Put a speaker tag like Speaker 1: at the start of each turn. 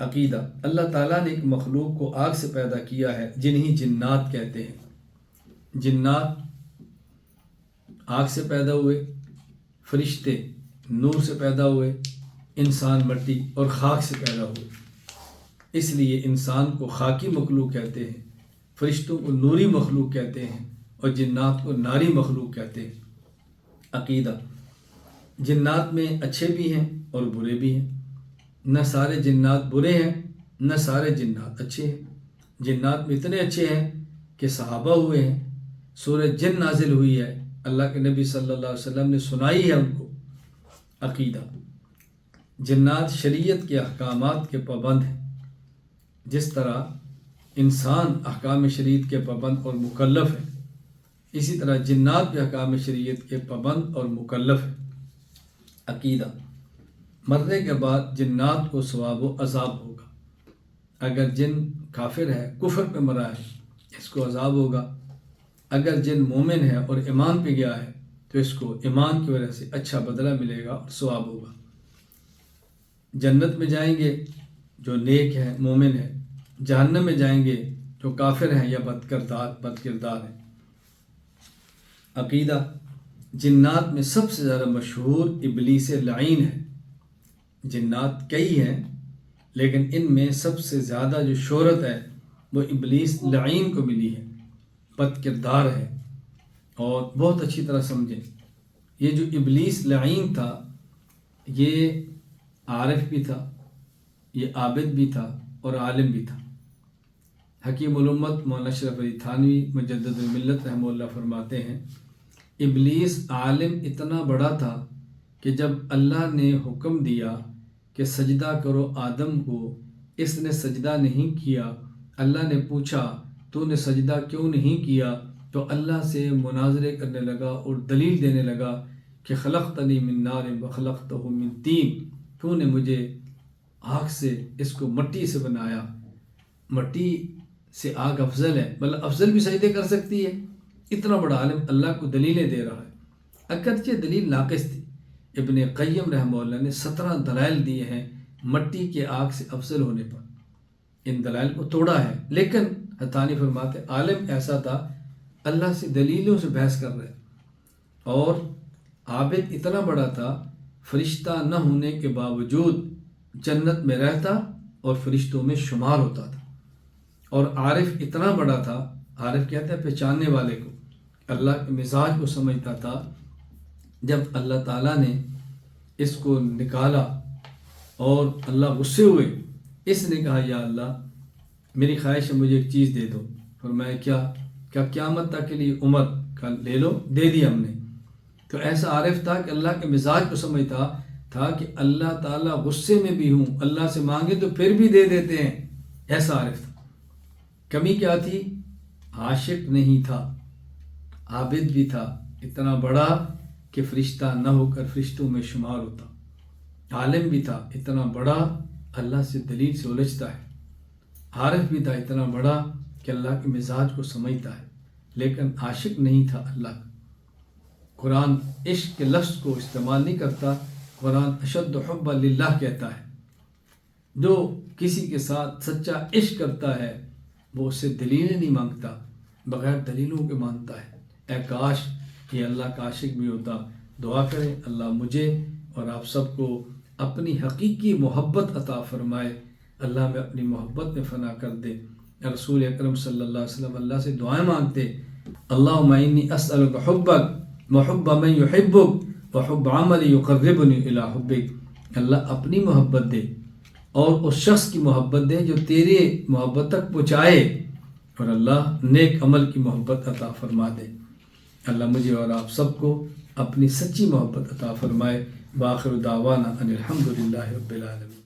Speaker 1: عقیدہ، اللہ تعالیٰ نے ایک مخلوق کو آگ سے پیدا کیا ہے جنہیں جنات کہتے ہیں۔ جنات آگ سے پیدا ہوئے، فرشتے نور سے پیدا ہوئے، انسان مٹی اور خاک سے پیدا ہوئے۔ اس لیے انسان کو خاکی مخلوق کہتے ہیں، فرشتوں کو نوری مخلوق کہتے ہیں اور جنات کو ناری مخلوق کہتے ہیں۔ عقیدہ، جنات میں اچھے بھی ہیں اور برے بھی ہیں، نہ سارے جنات برے ہیں نہ سارے جنات اچھے ہیں۔ جنات میں اتنے اچھے ہیں کہ صحابہ ہوئے ہیں، سورہ جن نازل ہوئی ہے، اللہ کے نبی صلی اللہ علیہ وسلم نے سنائی ہے ان کو۔ عقیدہ، جنات شریعت کے احکامات کے پابند ہیں، جس طرح انسان احکام شریعت کے پابند اور مکلف ہے، اسی طرح جنات بھی احکام شریعت کے پابند اور مکلف ہے۔ عقیدہ، مرنے کے بعد جنات کو ثواب و عذاب ہوگا۔ اگر جن کافر ہے، کفر پہ مرا ہے، اس کو عذاب ہوگا۔ اگر جن مومن ہے اور ایمان پہ گیا ہے تو اس کو ایمان کی وجہ سے اچھا بدلہ ملے گا اور ثواب ہوگا۔ جنت میں جائیں گے جو نیک ہے، مومن ہے، جہنم میں جائیں گے جو کافر ہیں یا بد کردار ہیں۔ عقیدہ، جنات میں سب سے زیادہ مشہور ابلیس لعین ہے۔ جنات کئی ہیں لیکن ان میں سب سے زیادہ جو شہرت ہے وہ ابلیس لعین کو ملی ہے، بد کردار ہے۔ اور بہت اچھی طرح سمجھیں، یہ جو ابلیس لعین تھا یہ عارف بھی تھا، یہ عابد بھی تھا اور عالم بھی تھا۔ حکیم الامت مولانا اشرف علی تھانوی مجدد الملت رحمہ اللہ فرماتے ہیں، ابلیس عالم اتنا بڑا تھا کہ جب اللہ نے حکم دیا کہ سجدہ کرو آدم کو، اس نے سجدہ نہیں کیا۔ اللہ نے پوچھا تو نے سجدہ کیوں نہیں کیا؟ تو اللہ سے مناظرے کرنے لگا اور دلیل دینے لگا کہ خلقتنی من نار وخلقتہ من طین، تو نے مجھے آگ سے، اس کو مٹی سے بنایا، مٹی سے آگ افضل ہے، مطلب افضل بھی سجدے کر سکتی ہے۔ اتنا بڑا عالم اللہ کو دلیلیں دے رہا ہے، اگرچہ دلیل ناقص تھی۔ ابن قیم رحمہ اللہ نے 17 دلائل دیے ہیں مٹی کے آگ سے افضل ہونے پر، ان دلائل کو توڑا ہے، لیکن حتانی فرماتے عالم ایسا تھا اللہ سے دلیلوں سے بحث کر رہے، اور عابد اتنا بڑا تھا فرشتہ نہ ہونے کے باوجود جنت میں رہتا اور فرشتوں میں شمار ہوتا تھا۔ اور عارف اتنا بڑا تھا، عارف کہتے ہیں پہچاننے والے کو، اللہ کے مزاج کو سمجھتا تھا۔ جب اللہ تعالیٰ نے اس کو نکالا اور اللہ غصے ہوئے، اس نے کہا یا اللہ میری خواہش ہے مجھے ایک چیز دے دو۔ فرمایا کیا قیامت تک کے لیے عمر کا لے لو، دے دی ہم نے۔ تو ایسا عارف تھا کہ اللہ کے مزاج کو سمجھتا تھا کہ اللہ تعالیٰ غصے میں بھی ہوں، اللہ سے مانگے تو پھر بھی دے دیتے ہیں، ایسا عارف تھا۔ کمی کیا تھی؟ عاشق نہیں تھا، عابد بھی تھا اتنا بڑا کہ فرشتہ نہ ہو کر فرشتوں میں شمار ہوتا، عالم بھی تھا اتنا بڑا اللہ سے دلیل سے الجھتا ہے، عارف بھی تھا اتنا بڑا کہ اللہ کے مزاج کو سمجھتا ہے، لیکن عاشق نہیں تھا اللہ کا۔ قرآن عشق کے لفظ کو استعمال نہیں کرتا، قرآن اشد حب للہ کہتا ہے۔ جو کسی کے ساتھ سچا عشق کرتا ہے وہ اس سے دلیلیں نہیں مانگتا، بغیر دلیلوں کے مانتا ہے۔ اے کاش یہ اللہ کا عاشق بھی ہوتا۔ دعا کریں اللہ مجھے اور آپ سب کو اپنی حقیقی محبت عطا فرمائے، اللہ میں اپنی محبت میں فنا کر دے۔ رسول اکرم صلی اللہ علیہ وسلم اللہ سے دعائیں مانگتے، اللہم انی اسألک حبک وحب من یحبک وحب عمل یقربنی الی حبک۔ اللہ اپنی محبت دے اور اس شخص کی محبت دے جو تیرے محبت تک پہنچائے، اور اللہ نیک عمل کی محبت عطا فرما دے۔ اللہ مجھے اور آپ سب کو اپنی سچی محبت عطا فرمائے۔ بآخر دعوانا ان الحمد للہ رب العالمین۔